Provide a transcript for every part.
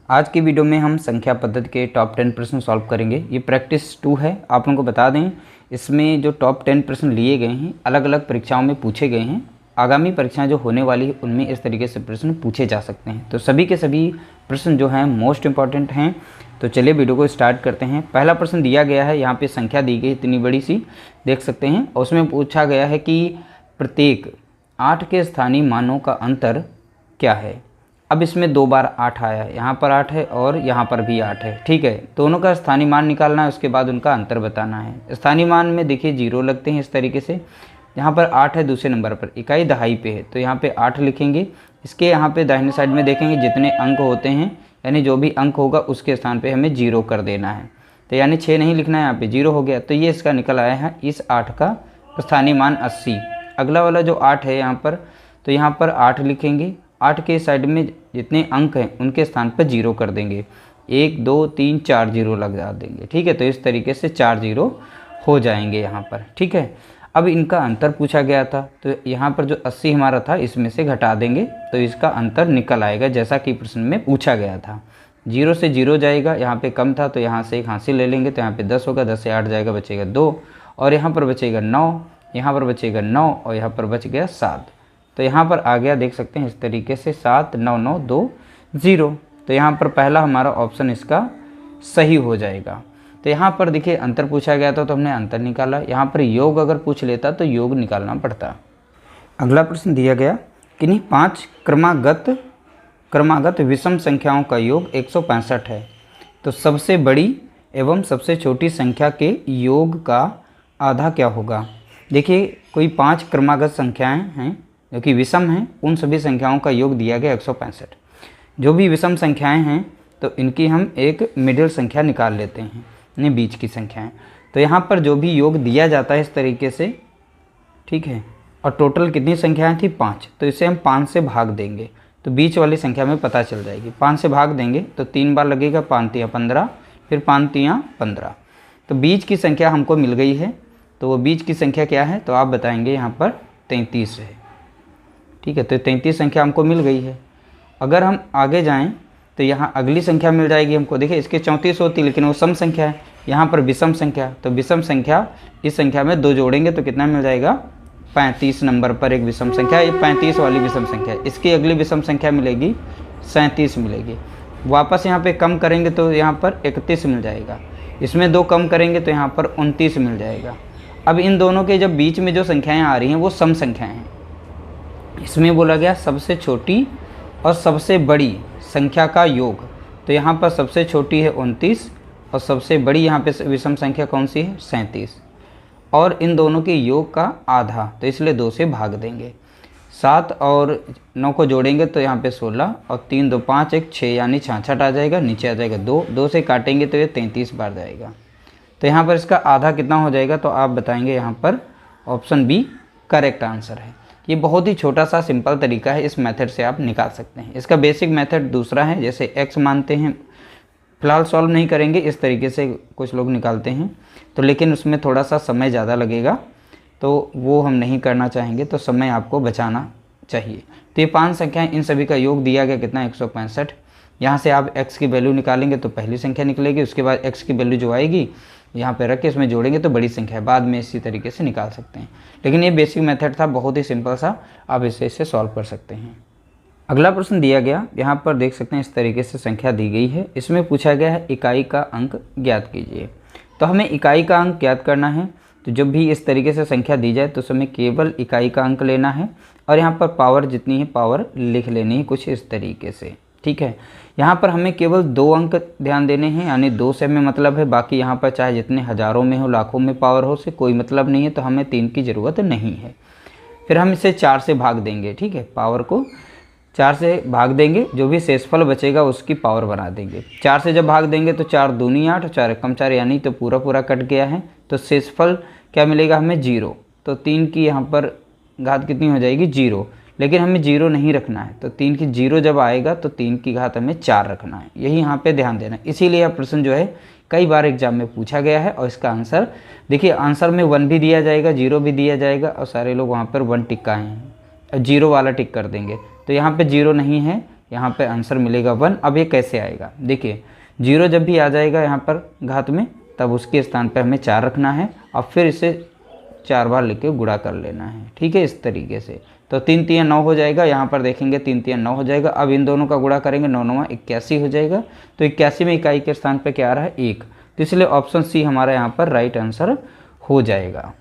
आज की वीडियो में हम संख्या पद्धति के टॉप 10 प्रश्न सॉल्व करेंगे। ये प्रैक्टिस 2 है। आप लोगों को बता दें, इसमें जो टॉप 10 प्रश्न लिए गए हैं अलग अलग परीक्षाओं में पूछे गए हैं। आगामी परीक्षाएं जो होने वाली है उनमें इस तरीके से प्रश्न पूछे जा सकते हैं। तो सभी के सभी प्रश्न जो हैं मोस्ट इंपॉर्टेंट हैं। तो चलिए वीडियो को स्टार्ट करते हैं। पहला प्रश्न दिया गया है, यहाँ पे संख्या दी गई इतनी बड़ी सी देख सकते हैं, और उसमें पूछा गया है कि प्रत्येक 8 के स्थानीय मानों का अंतर क्या है। अब इसमें 2 बार 8 आया है, यहाँ पर 8 है और यहाँ पर भी 8 है। ठीक है, दोनों का स्थानीय मान निकालना है, उसके बाद उनका अंतर बताना है। स्थानीय मान में देखिए 0 लगते हैं इस तरीके से। यहाँ पर 8 है, दूसरे नंबर पर इकाई दहाई पे है, तो यहाँ पे 8 लिखेंगे। इसके यहाँ पे दाहिने साइड में देखेंगे जितने अंक होते हैं, यानी जो भी अंक होगा उसके स्थान पे हमें 0 कर देना है। तो यानी 6 नहीं लिखना है, यहाँ पे 0 हो गया। तो ये इसका निकल आया है इस 8 का स्थानीय मान 80। अगला वाला जो 8 है यहाँ पर, तो यहाँ पर 8 लिखेंगे। 8 के साइड में जितने अंक हैं उनके स्थान पर 0 कर देंगे। 1 2 3 4 0 लगा देंगे। ठीक है, तो इस तरीके से 4 0 हो जाएंगे यहाँ पर। ठीक है, अब इनका अंतर पूछा गया था, तो यहाँ पर जो 80 हमारा था इसमें से घटा देंगे तो इसका अंतर निकल आएगा, जैसा कि प्रश्न में पूछा गया था। 0 से 0 जाएगा, यहाँ पे कम था तो यहाँ से एक हासिल ले लेंगे, तो यहाँ पे 10 होगा। 10 से 8 जाएगा, बचेगा 2, और यहाँ पर बचेगा 9, यहाँ पर बचेगा 9, और यहाँ पर बच गया 7। तो यहाँ पर आ गया, देख सकते हैं इस तरीके से 7 9 9 2 0। तो यहाँ पर पहला हमारा ऑप्शन इसका सही हो जाएगा। तो यहाँ पर देखिए अंतर पूछा गया था तो हमने अंतर निकाला। यहाँ पर योग अगर पूछ लेता तो योग निकालना पड़ता। अगला प्रश्न दिया गया कि नहीं 5 क्रमागत विषम संख्याओं का योग 165 है, तो सबसे बड़ी एवं सबसे छोटी संख्या के योग का आधा क्या होगा। देखिए कोई 5 क्रमागत संख्याएं हैं जो कि विषम हैं, उन सभी संख्याओं का योग दिया गया 165। जो भी विषम संख्याएं हैं तो इनकी हम एक मिडिल संख्या निकाल लेते हैं, यानी बीच की संख्याएं। तो यहाँ पर जो भी योग दिया जाता है इस तरीके से, ठीक है, और टोटल कितनी संख्याएं थी 5, तो इसे हम 5 से भाग देंगे तो बीच वाली संख्या में पता चल जाएगी। 5 से भाग देंगे तो 3 बार लगेगा, 5 3 15, फिर 5 3 15। तो बीच की संख्या हमको मिल गई है, तो वो बीच की संख्या क्या है तो आप बताएंगे यहाँ पर 33 है। ठीक है, तो 33 संख्या हमको मिल गई है। अगर हम आगे जाएं तो यहाँ अगली संख्या मिल जाएगी हमको। देखिए इसके 34 होती लेकिन वो सम संख्या है, यहाँ पर विषम संख्या, तो विषम संख्या इस संख्या में 2 जोड़ेंगे तो कितना मिल जाएगा 35 नंबर पर एक विषम संख्या, ये 35 वाली विषम संख्या है। इसकी अगली विषम संख्या मिलेगी 37 मिलेगी। वापस यहाँ पे कम करेंगे तो यहाँ पर 31 मिल जाएगा। इसमें 2 कम करेंगे तो यहाँ पर 29 मिल जाएगा। अब इन दोनों के जब बीच में जो संख्याएँ आ रही हैं वो सम संख्याएँ हैं। इसमें बोला गया सबसे छोटी और सबसे बड़ी संख्या का योग, तो यहाँ पर सबसे छोटी है 29 और सबसे बड़ी यहाँ पे विषम संख्या कौन सी है 37, और इन दोनों के योग का आधा, तो इसलिए 2 से भाग देंगे। 7 और 9 को जोड़ेंगे तो यहाँ पे 16, और 3 2 5 1 6, यानी 66 आ जाएगा। नीचे आ जाएगा 2, 2 से काटेंगे तो ये 33 बार जाएगा। तो यहाँ पर इसका आधा कितना हो जाएगा तो आप बताएंगे यहाँ पर ऑप्शन बी करेक्ट आंसर है। ये बहुत ही छोटा सा सिंपल तरीका है, इस मेथड से आप निकाल सकते हैं। इसका बेसिक मेथड दूसरा है, जैसे x मानते हैं, फिलहाल सॉल्व नहीं करेंगे, इस तरीके से कुछ लोग निकालते हैं तो, लेकिन उसमें थोड़ा सा समय ज़्यादा लगेगा तो वो हम नहीं करना चाहेंगे, तो समय आपको बचाना चाहिए। तो ये 5 संख्याएँ, इन सभी का योग दिया गया कितना 165। यहाँ से आप x की वैल्यू निकालेंगे तो पहली संख्या निकलेगी, उसके बाद x की वैल्यू जो आएगी यहाँ पे रख के इसमें जोड़ेंगे तो बड़ी संख्या है, बाद में इसी तरीके से निकाल सकते हैं। लेकिन ये बेसिक मेथड था, बहुत ही सिंपल सा, आप इसे सॉल्व कर सकते हैं। अगला प्रश्न दिया गया, यहाँ पर देख सकते हैं इस तरीके से संख्या दी गई है। इसमें पूछा गया है इकाई का अंक ज्ञात कीजिए। तो हमें इकाई का अंक ज्ञात करना है, तो जब भी इस तरीके से संख्या दी जाए तो हमें केवल इकाई का अंक लेना है, और यहाँ पर पावर जितनी है पावर लिख लेनी है कुछ इस तरीके से। ठीक है, यहाँ पर हमें केवल 2 अंक ध्यान देने हैं, यानी 2 से हमें मतलब है, बाकी यहाँ पर चाहे जितने हज़ारों में हो लाखों में पावर हो से कोई मतलब नहीं है, तो हमें 3 की ज़रूरत नहीं है। फिर हम इसे 4 से भाग देंगे। ठीक है, पावर को 4 से भाग देंगे, जो भी शेषफल बचेगा उसकी पावर बना देंगे। 4 से जब भाग देंगे तो 4 दूनी 8, 4 कम 4, यानी तो पूरा कट गया है, तो शेषफल क्या मिलेगा हमें 0। तो 3 की यहाँ पर घात कितनी हो जाएगी 0, लेकिन हमें 0 नहीं रखना है, तो 3 की 0 जब आएगा तो 3 की घात हमें 4 रखना है। यही यहाँ पे ध्यान देना है। इसीलिए यह प्रश्न जो है कई बार एग्जाम में पूछा गया है, और इसका आंसर देखिए, आंसर में 1 भी दिया जाएगा, 0 भी दिया जाएगा, और सारे लोग वहाँ पर 1 टिक का हैं, 0 वाला टिक कर देंगे। तो यहाँ पे 0 नहीं है, यहाँ पे आंसर मिलेगा 1। अब ये कैसे आएगा, देखिए 0 जब भी आ जाएगा यहाँ पर घात में, तब उसके स्थान पे हमें 4 रखना है और फिर इसे 4 बार लेके गुणा कर लेना है। ठीक है, इस तरीके से। तो 3 3 9 हो जाएगा, यहाँ पर देखेंगे 3 3 9 हो जाएगा। अब इन दोनों का गुणा करेंगे, 9 9 81 हो जाएगा। तो 81 में इकाई के स्थान पे क्या आ रहा है, 1। तो इसलिए ऑप्शन सी हमारा यहाँ पर राइट आंसर हो जाएगा।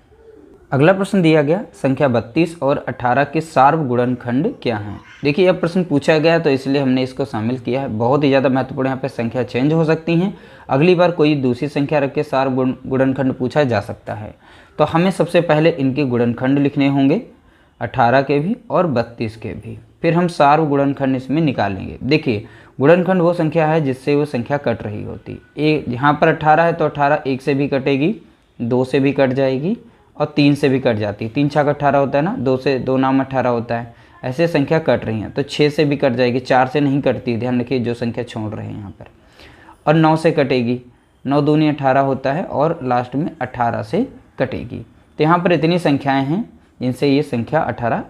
अगला प्रश्न दिया गया, संख्या 32 और 18 के सार्व गुणनखंड क्या हैं। देखिए यह प्रश्न पूछा गया है तो इसलिए हमने इसको शामिल किया है। बहुत ही ज़्यादा महत्वपूर्ण, यहाँ पे संख्या चेंज हो सकती हैं। अगली बार कोई दूसरी संख्या रख के सार्व गुणनखंड पूछा जा सकता है। तो हमें सबसे पहले इनके गुणनखंड लिखने होंगे, 18 के भी और 32 के भी। फिर हम सार्व गुणनखंड इसमें निकालेंगे। देखिए गुणनखंड वो संख्या है जिससे वो संख्या कट रही होती है। यहाँ पर 18 है तो 18 1 से भी कटेगी, 2 से भी कट जाएगी और 3 से भी कट जाती है। 3 छक 18 होता है ना, 2 से 2 नाम 18 होता है। ऐसे संख्या कट रही हैं तो 6 से भी कट जाएगी, 4 से नहीं कटती, ध्यान रखिए जो संख्या छोड़ रहे हैं यहाँ पर। और 9 से कटेगी, 9 दूनी 18 होता है और लास्ट में 18 से कटेगी। तो यहाँ पर इतनी संख्याएँ हैं जिनसे ये संख्या 18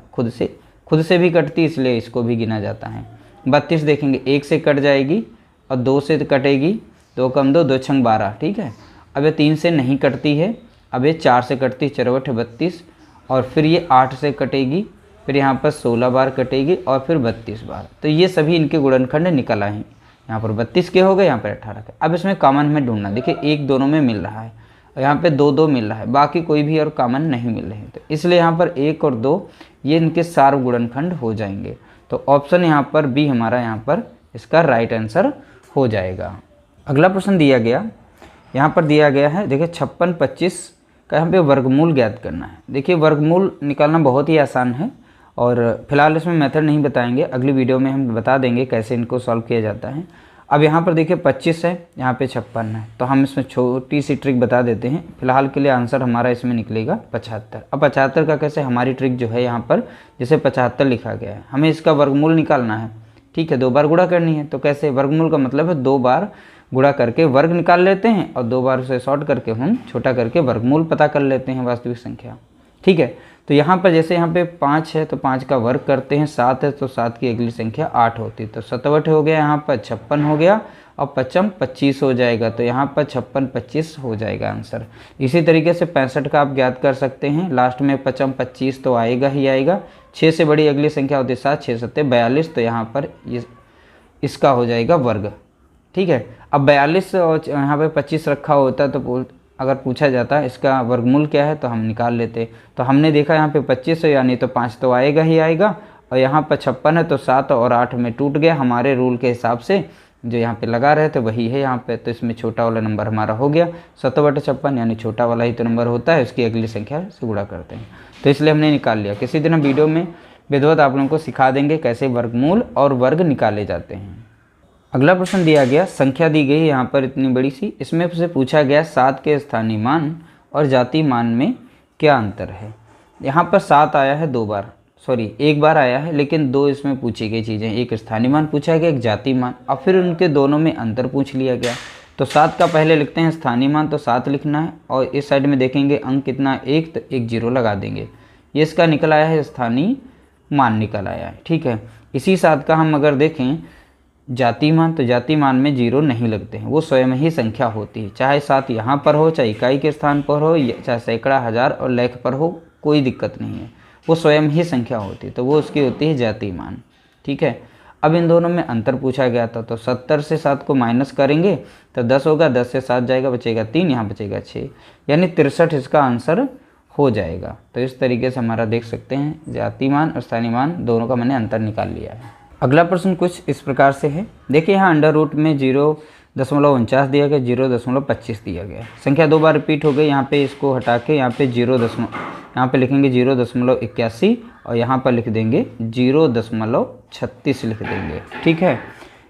खुद से भी कटती, इसलिए इसको भी गिना जाता है। 32 देखेंगे 1 से कट जाएगी और 2 से कटेगी, 2 कम 2, 2 छंग 12। ठीक है, अब ये 3 से नहीं कटती है, अब ये 4 से कटती है, 4 8 32 और फिर ये 8 से कटेगी, फिर यहाँ पर 16 बार कटेगी और फिर 32 बार। तो ये सभी इनके गुणनखंड निकल आए हैं। यहाँ पर 32 के हो गए, यहाँ पर 18 के। अब इसमें कॉमन में ढूंढना, देखिए 1 दोनों में मिल रहा है और यहाँ पे 2 2 मिल रहा है, बाकी कोई भी और कॉमन नहीं मिल रहे हैं। तो इसलिए यहाँ पर 1 और 2 ये इनके सार्व गुणनखंड हो जाएंगे। तो ऑप्शन यहाँ पर बी हमारा यहाँ पर इसका राइट आंसर हो जाएगा। अगला प्रश्न दिया गया, यहाँ पर दिया गया है, देखिए 56 25 का यहाँ पे वर्गमूल ज्ञात करना है। देखिए वर्गमूल निकालना बहुत ही आसान है और फिलहाल इसमें मेथड नहीं बताएंगे, अगली वीडियो में हम बता देंगे कैसे इनको सॉल्व किया जाता है। अब यहाँ पर देखिए 25 है, यहाँ पे 56 है, तो हम इसमें छोटी सी ट्रिक बता देते हैं। फिलहाल के लिए आंसर हमारा इसमें निकलेगा 75। अब 75 का कैसे, हमारी ट्रिक जो है यहाँ पर जैसे 75 लिखा गया है, हमें इसका वर्गमूल निकालना है। ठीक है, 2 बार गुणा करनी है। तो कैसे, वर्गमूल का मतलब है 2 बार गुणा करके वर्ग निकाल लेते हैं और 2 बार उसे शॉर्ट करके हम छोटा करके वर्गमूल पता कर लेते हैं वास्तविक संख्या। ठीक है, तो यहाँ पर जैसे यहाँ पे 5 है तो 5 का वर्ग करते हैं, 7 है तो 7 की अगली संख्या 8 होती है। तो 57 हो गया, यहाँ पर 56 हो गया और 55 25 हो जाएगा। तो यहाँ पर 56 25 हो जाएगा आंसर। इसी तरीके से 65 का आप ज्ञात कर सकते हैं, लास्ट में 55 25 तो आएगा ही आएगा। 6 से बड़ी अगली संख्या होती है 7, 6 7 42, तो यहाँ पर ये इसका हो जाएगा वर्ग। ठीक है, अब 42 और यहाँ पे 25 रखा होता तो अगर पूछा जाता इसका वर्गमूल क्या है तो हम निकाल लेते। तो हमने देखा यहाँ पे 25 है, यानी तो 5 तो आएगा ही आएगा और यहाँ पर 56 है तो 7 और 8 में टूट गया। हमारे रूल के हिसाब से जो यहाँ पे लगा रहे थे वही है यहाँ पे, तो इसमें छोटा वाला नंबर हमारा हो गया 7/56, यानी छोटा वाला ही तो नंबर होता है, उसकी अगली संख्या से गुणा करते हैं। तो इसलिए हमने निकाल लिया। किसी दिन हम वीडियो में विधिवत आप लोगों को सिखा देंगे कैसे वर्गमूल और वर्ग निकाले जाते हैं। अगला प्रश्न दिया गया, संख्या दी गई यहाँ पर इतनी बड़ी सी, इसमें से पूछा गया 7 के स्थानीय मान और जाति मान में क्या अंतर है। यहाँ पर 7 आया है 2 बार, सॉरी 1 बार आया है, लेकिन 2 इसमें पूछी गई चीज़ें, एक स्थानीय मान पूछा गया, एक जाति मान, और फिर उनके दोनों में अंतर पूछ लिया गया। तो 7 का पहले लिखते हैं स्थानीय मान, तो 7 लिखना है और इस साइड में देखेंगे अंक कितना 1, तो 1 0 लगा देंगे। ये इसका निकल आया है स्थानीय मान निकल आया है। ठीक है, इसी 7 का हम अगर देखें जाति मान, तो जाति मान में 0 नहीं लगते हैं, वो स्वयं ही संख्या होती है। चाहे 7 यहाँ पर हो, चाहे इकाई के स्थान पर हो, चाहे सैकड़ा हजार और लाख पर हो, कोई दिक्कत नहीं है, वो स्वयं ही संख्या होती है, तो वो उसकी होती है जाति मान। ठीक है, अब इन दोनों में अंतर पूछा गया था, तो 70 से 7 को माइनस करेंगे तो 10 होगा, 10 से 7 जाएगा, बचेगा 3, यहाँ बचेगा 6, यानी 63 इसका आंसर हो जाएगा। तो इस तरीके से हमारा देख सकते हैं जाति मान और स्थानीय मान दोनों का मैंने अंतर निकाल लिया है। अगला प्रश्न कुछ इस प्रकार से है, देखिए यहाँ अंडर रूट में 0.49 दिया गया, 0.25 दिया गया। संख्या 2 बार रिपीट हो गई, यहाँ पे इसको हटा के यहाँ पे यहाँ पे लिखेंगे 0.81 और यहाँ पर लिख देंगे 0.36 लिख देंगे। ठीक है,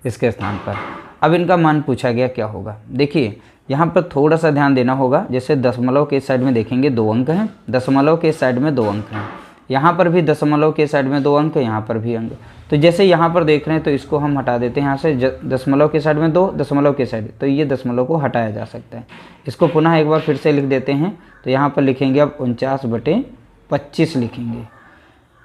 इसके स्थान पर। अब इनका मान पूछा गया क्या होगा। देखिए यहाँ पर थोड़ा सा ध्यान देना होगा, जैसे दशमलव के साइड में देखेंगे 2 अंक हैं, दशमलव के साइड में 2 अंक हैं, यहाँ पर भी दशमलव के साइड में 2 अंक, यहाँ पर भी अंक। तो जैसे यहाँ पर देख रहे हैं तो इसको हम हटा देते हैं यहाँ से, दशमलव के साइड में 2, दशमलव के साइड, तो ये दशमलव को हटाया जा सकता है। इसको पुनः एक बार फिर से लिख देते हैं, तो यहाँ पर लिखेंगे अब 49/25 लिखेंगे।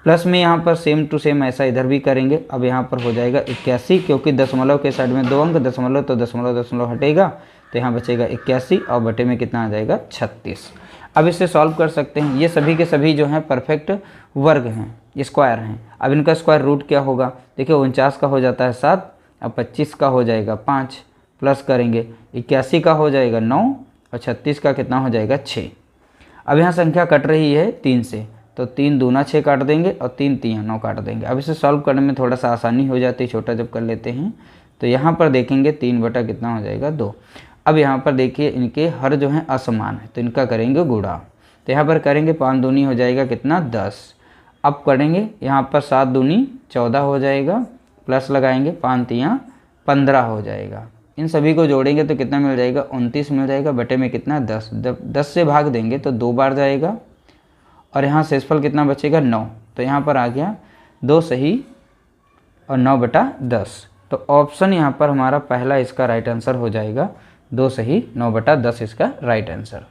प्लस में यहाँ पर सेम टू सेम ऐसा इधर भी करेंगे। अब यहाँ पर हो जाएगा 81, क्योंकि दशमलव के साइड में 2 अंक, दशमलव तो दशमलव दशमलव हटेगा, तो यहाँ बचेगा 81 और बटे में कितना आ जाएगा 36। अब इसे सॉल्व कर सकते हैं। ये सभी के सभी जो हैं परफेक्ट वर्ग हैं, स्क्वायर हैं। अब इनका स्क्वायर रूट क्या होगा, देखिए 49 का हो जाता है 7, अब 25 का हो जाएगा 5, प्लस करेंगे 81 का हो जाएगा 9 और 36 का कितना हो जाएगा 6। अब यहाँ संख्या कट रही है 3 से, तो 3 दूना 6 काट देंगे और 3 3 9 काट देंगे। अब इसे सॉल्व करने में थोड़ा सा आसानी हो जाती है, छोटा जब कर लेते हैं तो यहाँ पर देखेंगे 3 बटा कितना हो जाएगा 2। अब यहाँ पर देखिए इनके हर जो है असमान है, तो इनका करेंगे गुणा। तो यहाँ पर करेंगे 5 दूनी हो जाएगा कितना 10। अब करेंगे यहाँ पर 7 दूनी 14 हो जाएगा, प्लस लगाएंगे 5 तियाँ 15 हो जाएगा। इन सभी को जोड़ेंगे तो कितना मिल जाएगा 29 मिल जाएगा, बटे में कितना 10। 10 से भाग देंगे तो 2 बार जाएगा और यहाँ शेषफल कितना बचेगा 9। तो यहाँ पर आ गया 2 सही और 9 बटा 10। तो ऑप्शन यहाँ पर हमारा पहला इसका राइट आंसर हो जाएगा 2 सही 9 बटा 10 इसका राइट आंसर।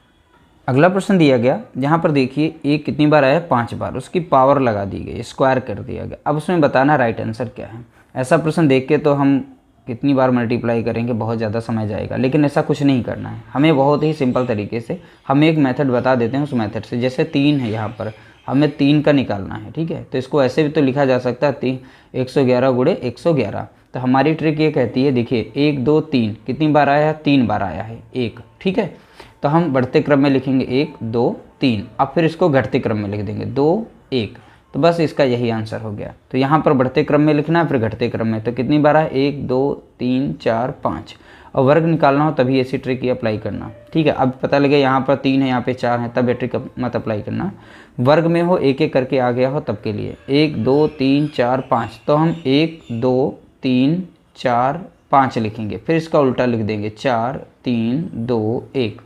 अगला प्रश्न दिया गया, यहाँ पर देखिए एक कितनी बार आया 5 बार, उसकी पावर लगा दी गई, स्क्वायर कर दिया गया। अब उसमें बताना राइट आंसर क्या है। ऐसा प्रश्न देख के तो हम कितनी बार मल्टीप्लाई करेंगे, बहुत ज़्यादा समय जाएगा, लेकिन ऐसा कुछ नहीं करना है हमें। बहुत ही सिंपल तरीके से हम एक मेथड बता देते हैं, उस मेथड से। जैसे 3 है, यहाँ पर हमें 3 का निकालना है, ठीक है। तो इसको ऐसे भी तो लिखा जा सकता है 111 गुणे 111। तो हमारी ट्रिक ये कहती है, देखिए 1 2 3 कितनी बार आया है 3 बार आया है 1, ठीक है। तो हम बढ़ते क्रम में लिखेंगे 1 2 3, अब फिर इसको घटते क्रम में लिख देंगे 2 1। तो बस इसका यही आंसर हो गया। तो यहाँ पर बढ़ते क्रम में लिखना है, फिर घटते क्रम में। तो कितनी बार है 1 2 3 4 5, और वर्ग निकालना हो तभी ऐसी ट्रिक ही अप्लाई करना, ठीक है। अब पता लगे यहाँ पर 3 है, यहाँ पे 4 है, तब ये ट्रिक मत अप्लाई करना। वर्ग में हो एक एक करके आ गया हो तब के लिए 1 2 3 4 5, तो हम 1 2 3 4 5 लिखेंगे, फिर इसका उल्टा लिख देंगे 4 3 2 1।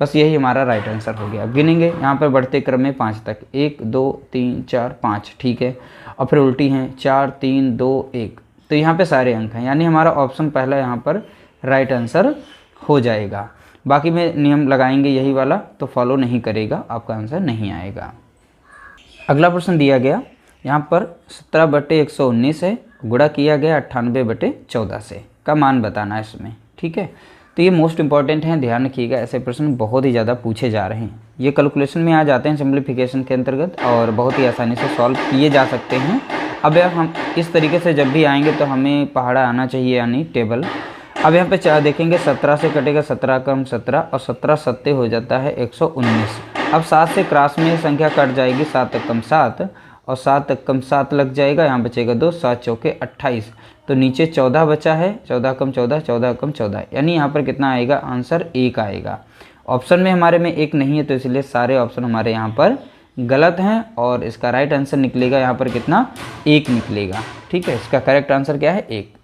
बस यही हमारा राइट आंसर हो गया। गिनेंगे यहाँ पर बढ़ते क्रम में 5 तक, 1 2 3 4 5, ठीक है। और फिर उल्टी हैं 4 3 2 1। तो यहाँ पे सारे अंक हैं, यानी हमारा ऑप्शन पहला यहाँ पर राइट आंसर हो जाएगा। बाकी में नियम लगाएंगे यही वाला, तो फॉलो नहीं करेगा, आपका आंसर नहीं आएगा। अगला प्रश्न दिया गया, यहाँ पर 17 बटे 119 है, गुणा किया गया 98 बटे 14 से, का मान बताना है इसमें, ठीक है। तो ये मोस्ट इंपॉर्टेंट है, ध्यान रखिएगा, ऐसे प्रश्न बहुत ही ज़्यादा पूछे जा रहे हैं। ये कैलकुलेशन में आ जाते हैं सिंप्लीफिकेशन के अंतर्गत, और बहुत ही आसानी से सॉल्व किए जा सकते हैं। अब यार हम इस तरीके से जब भी आएंगे तो हमें पहाड़ा आना चाहिए, यानी टेबल। अब यहाँ पे 4 देखेंगे, 17 से कटेगा 17 कम 17, और 17 सत्ते हो जाता है 119। अब 7 से क्रॉस में संख्या कट जाएगी, 7 कम 7 और 7 कम 7 लग जाएगा, यहाँ बचेगा 2, 7 चौके 28। तो नीचे 14 बचा है, 14 कम 14, 14 कम 14, यानी यहाँ पर कितना आएगा आंसर 1 आएगा। ऑप्शन में हमारे में 1 नहीं है, तो इसलिए सारे ऑप्शन हमारे यहाँ पर गलत हैं, और इसका राइट आंसर निकलेगा यहाँ पर कितना 1 निकलेगा, ठीक है। इसका करेक्ट आंसर क्या है 1।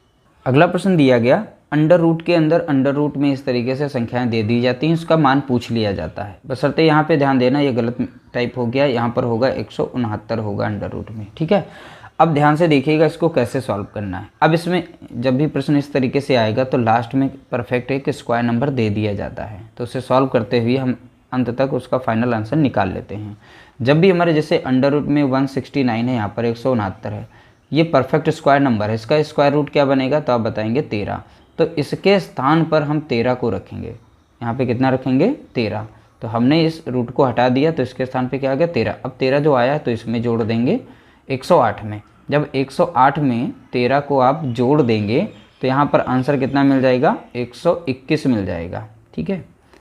अगला प्रश्न दिया गया, अंडर रूट के अंदर अंडर रूट में इस तरीके से संख्याएं दे दी जाती हैं, उसका मान पूछ लिया जाता है। बशर्ते यहाँ पे ध्यान देना, ये गलत टाइप हो गया, यहाँ पर होगा 169 होगा अंडर रूट में, ठीक है। अब ध्यान से देखिएगा इसको कैसे सॉल्व करना है। अब इसमें जब भी प्रश्न इस तरीके से आएगा तो लास्ट में परफेक्ट एक स्क्वायर नंबर दे दिया जाता है, तो उसे सॉल्व करते हुए हम अंत तक उसका फाइनल आंसर निकाल लेते हैं। जब भी हमारे जैसे अंडर रूट में 169 है, यहाँ पर 169 है, ये परफेक्ट स्क्वायर नंबर है, इसका स्क्वायर रूट क्या बनेगा, तो आप बताएंगे 13। तो इसके स्थान पर हम 13 को रखेंगे, यहाँ पे कितना रखेंगे 13। तो हमने इस रूट को हटा दिया, तो इसके स्थान पे क्या आ गया 13। अब 13 जो आया है तो इसमें जोड़ देंगे 108 में। जब 108 में 13 को आप जोड़ देंगे तो यहाँ पर आंसर कितना मिल जाएगा 121 मिल जाएगा, ठीक है।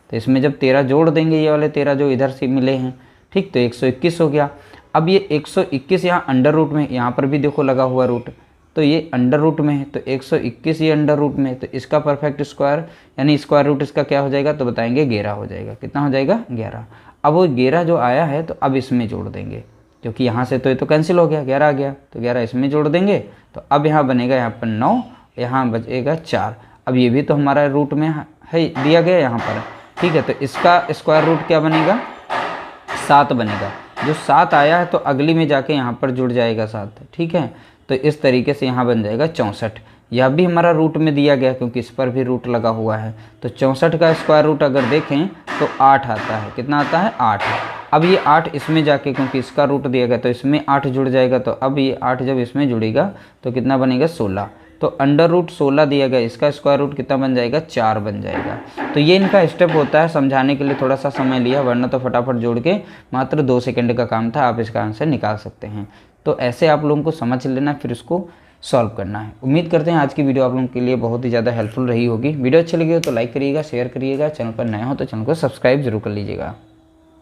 तो इसमें जब 13 जोड़ देंगे, ये वाले 13 जो इधर से मिले हैं, ठीक, तो 121 हो गया। अब ये 121 यहाँ अंडर रूट में, यहाँ पर भी देखो लगा हुआ रूट, तो ये अंडर रूट में है, तो 121 ये अंडर रूट में है, तो इसका परफेक्ट स्क्वायर यानी स्क्वायर रूट इसका क्या हो जाएगा, तो बताएंगे 11 हो जाएगा। कितना हो जाएगा 11। अब वो 11 जो आया है तो अब इसमें जोड़ देंगे, क्योंकि यहाँ से तो ये तो कैंसिल हो गया, 11 आ गया, तो 11 इसमें जोड़ देंगे। तो अब यहाँ बनेगा यहाँ पर 9, यहाँ बचेगा 4। अब ये भी तो हमारा रूट में है दिया गया यहाँ पर, ठीक है। तो इसका स्क्वायर रूट क्या बनेगा 7 बनेगा। जो 7 आया है तो अगली में जाके यहाँ पर जुड़ जाएगा 7, ठीक है। तो इस तरीके से यहाँ बन जाएगा 64। यह भी हमारा रूट में दिया गया क्योंकि इस पर भी रूट लगा हुआ है। तो 64 का स्क्वायर रूट अगर देखें तो 8 आता है। कितना आता है 8। अब ये 8 इसमें जाके, क्योंकि इसका रूट दिया गया तो इसमें 8 जुड़ जाएगा, तो अब ये 8 जब इसमें जुड़ेगा तो कितना बनेगा 16। तो अंडर रूट 16 दिया गया, इसका स्क्वायर रूट कितना बन जाएगा 4 बन जाएगा। तो ये इनका स्टेप होता है, समझाने के लिए थोड़ा सा समय लिया, वरना तो फटाफट जोड़ के मात्र 2 सेकंड का काम था, आप इसका आंसर निकाल सकते हैं। तो ऐसे आप लोगों को समझ लेना, फिर उसको सॉल्व करना है। उम्मीद करते हैं आज की वीडियो आप लोगों के लिए बहुत ही ज़्यादा हेल्पफुल रही होगी। वीडियो अच्छी लगी हो तो लाइक करिएगा, शेयर करिएगा, चैनल पर नए हो तो चैनल को सब्सक्राइब जरूर कर लीजिएगा।